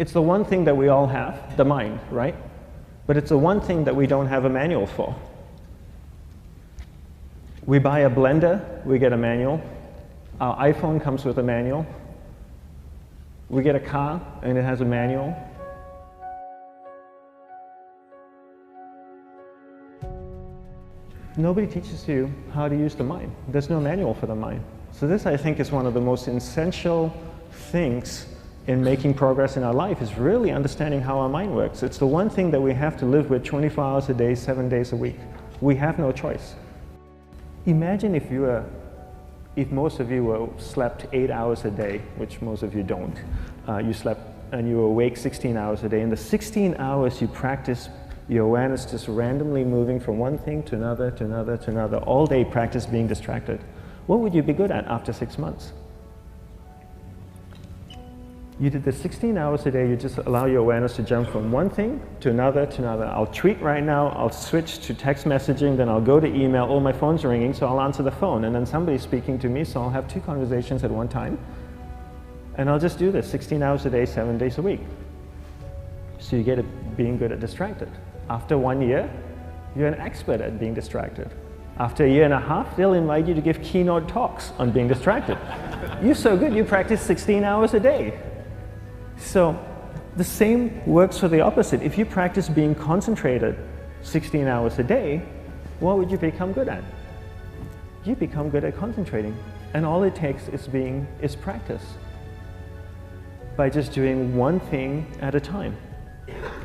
It's the one thing that we all have, the mind, right? But it's the one thing that we don't have a manual for. We buy a blender, we get a manual. Our iPhone comes with a manual. We get a car and it has a manual. Nobody teaches you how to use the mind. There's no manual for the mind. So this, I think, is one of the most essential things in making progress in our life, is really understanding how our mind works. It's the one thing that we have to live with 24 hours a day, 7 days a week. We have no choice. Imagine if most of you slept 8 hours a day, which most of you don't. You slept and you were awake 16 hours a day. In the 16 hours you practice your awareness just randomly moving from one thing to another, to another, to another, all day practice being distracted. What would you be good at after 6 months? You did this 16 hours a day, you just allow your awareness to jump from one thing to another, to another. I'll tweet right now, I'll switch to text messaging, then I'll go to email, oh, my phone's ringing, so I'll answer the phone, and then somebody's speaking to me, so I'll have 2 conversations at one time. And I'll just do this 16 hours a day, 7 days a week. So you get it being good at distracted. After 1 year, you're an expert at being distracted. After a year and a half, they'll invite you to give keynote talks on being distracted. You're so good, you practice 16 hours a day. So the same works for the opposite. If you practice being concentrated 16 hours a day, what would you become good at? You become good at concentrating. And all it takes is practice. By just doing one thing at a time.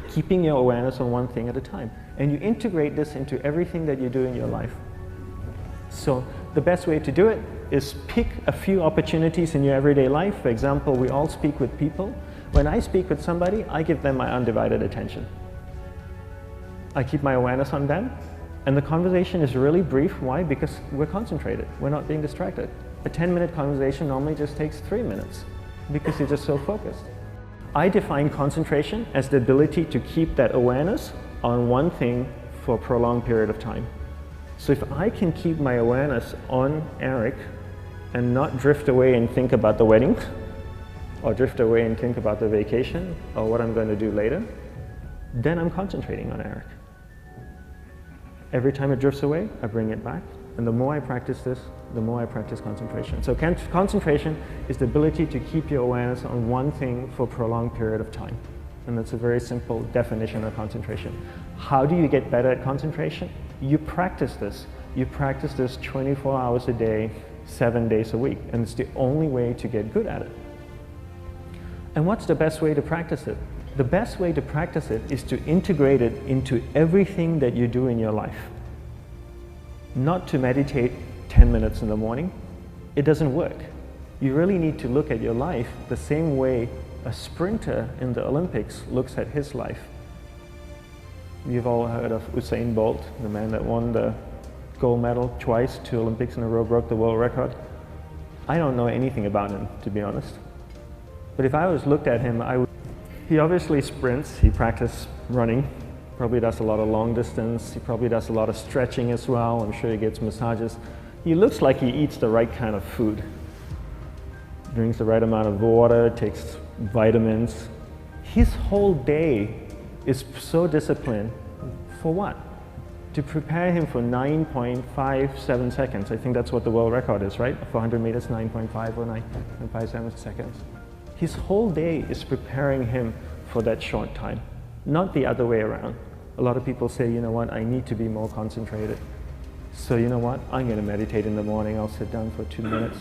Keeping your awareness on one thing at a time. And you integrate this into everything that you do in your life. So the best way to do it is pick a few opportunities in your everyday life. For example, we all speak with people. When I speak with somebody, I give them my undivided attention. I keep my awareness on them, and the conversation is really brief. Why? Because we're concentrated. We're not being distracted. A 10-minute conversation normally just takes 3 minutes because you're just so focused. I define concentration as the ability to keep that awareness on one thing for a prolonged period of time. So if I can keep my awareness on Eric and not drift away and think about the wedding, or drift away and think about the vacation, or what I'm going to do later, then I'm concentrating on Eric. Every time it drifts away, I bring it back. And the more I practice this, the more I practice concentration. So concentration is the ability to keep your awareness on one thing for a prolonged period of time. And that's a very simple definition of concentration. How do you get better at concentration? You practice this. You practice this 24 hours a day, 7 days a week. And it's the only way to get good at it. And what's the best way to practice it? The best way to practice it is to integrate it into everything that you do in your life. Not to meditate 10 minutes in the morning. It doesn't work. You really need to look at your life the same way a sprinter in the Olympics looks at his life. You've all heard of Usain Bolt, the man that won the gold medal twice, 2 Olympics in a row, broke the world record. I don't know anything about him, to be honest. But if I was looked at him, he obviously sprints, he practices running, probably does a lot of long distance, he probably does a lot of stretching as well, I'm sure he gets massages. He looks like he eats the right kind of food. Drinks the right amount of water, takes vitamins. His whole day is so disciplined. For what? To prepare him for 9.57 seconds. I think that's what the world record is, right? For 100 meters, 9.5 or 9.57 seconds. His whole day is preparing him for that short time, not the other way around. A lot of people say, you know what, I need to be more concentrated. So you know what, I'm going to meditate in the morning, I'll sit down for 2 minutes.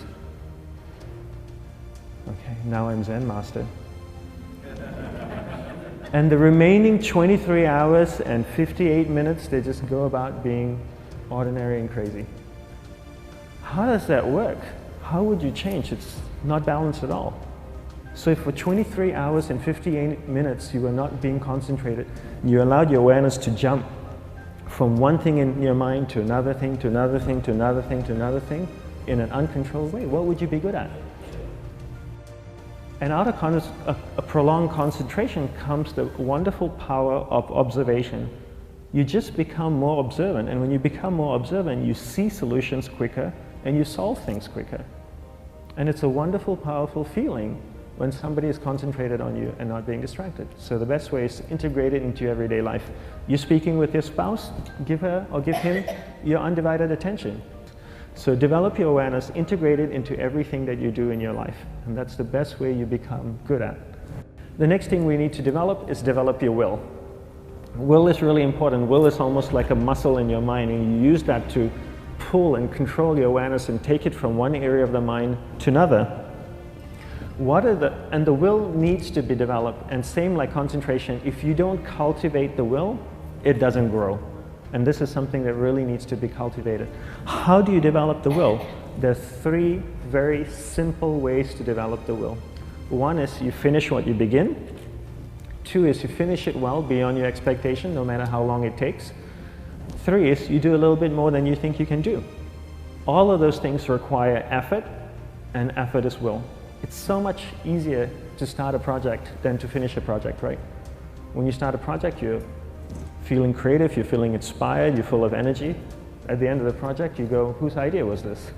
Okay, now I'm Zen master. And the remaining 23 hours and 58 minutes, they just go about being ordinary and crazy. How does that work? How would you change? It's not balanced at all. So if for 23 hours and 58 minutes you were not being concentrated, you allowed your awareness to jump from one thing in your mind to another thing, to another thing, to another thing, to another thing, in an uncontrolled way, what would you be good at? And out of a prolonged concentration comes the wonderful power of observation. You just become more observant, and when you become more observant, you see solutions quicker and you solve things quicker. And it's a wonderful, powerful feeling when somebody is concentrated on you and not being distracted. So the best way is to integrate it into your everyday life. You're speaking with your spouse, give her or give him your undivided attention. So develop your awareness, integrate it into everything that you do in your life. And that's the best way you become good at. The next thing we need to develop is develop your will. Will is really important. Will is almost like a muscle in your mind, and you use that to pull and control your awareness and take it from one area of the mind to another. And the will needs to be developed, and same like concentration, if you don't cultivate the will, it doesn't grow. And this is something that really needs to be cultivated. How do you develop the will? There's 3 very simple ways to develop the will. 1 is you finish what you begin. 2 is you finish it well beyond your expectation, no matter how long it takes. 3 is you do a little bit more than you think you can do. All of those things require effort, and effort is will. It's so much easier to start a project than to finish a project, right? When you start a project, you're feeling creative, you're feeling inspired, you're full of energy. At the end of the project, you go, whose idea was this?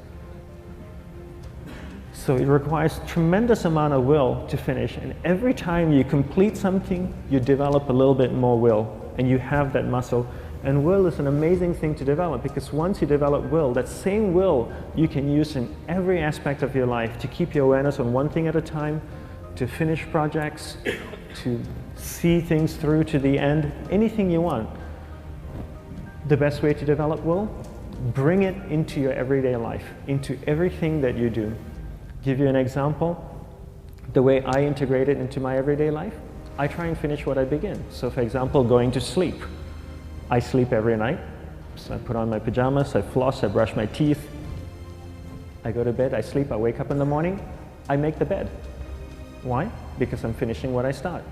So it requires tremendous amount of will to finish, and every time you complete something, you develop a little bit more will, and you have that muscle. And will is an amazing thing to develop, because once you develop will, that same will you can use in every aspect of your life to keep your awareness on one thing at a time, to finish projects, to see things through to the end, anything you want. The best way to develop will? Bring it into your everyday life, into everything that you do. Give you an example, the way I integrate it into my everyday life, I try and finish what I begin. So for example, going to sleep. I sleep every night, so I put on my pajamas, I floss, I brush my teeth, I go to bed, I sleep, I wake up in the morning, I make the bed. Why? Because I'm finishing what I start.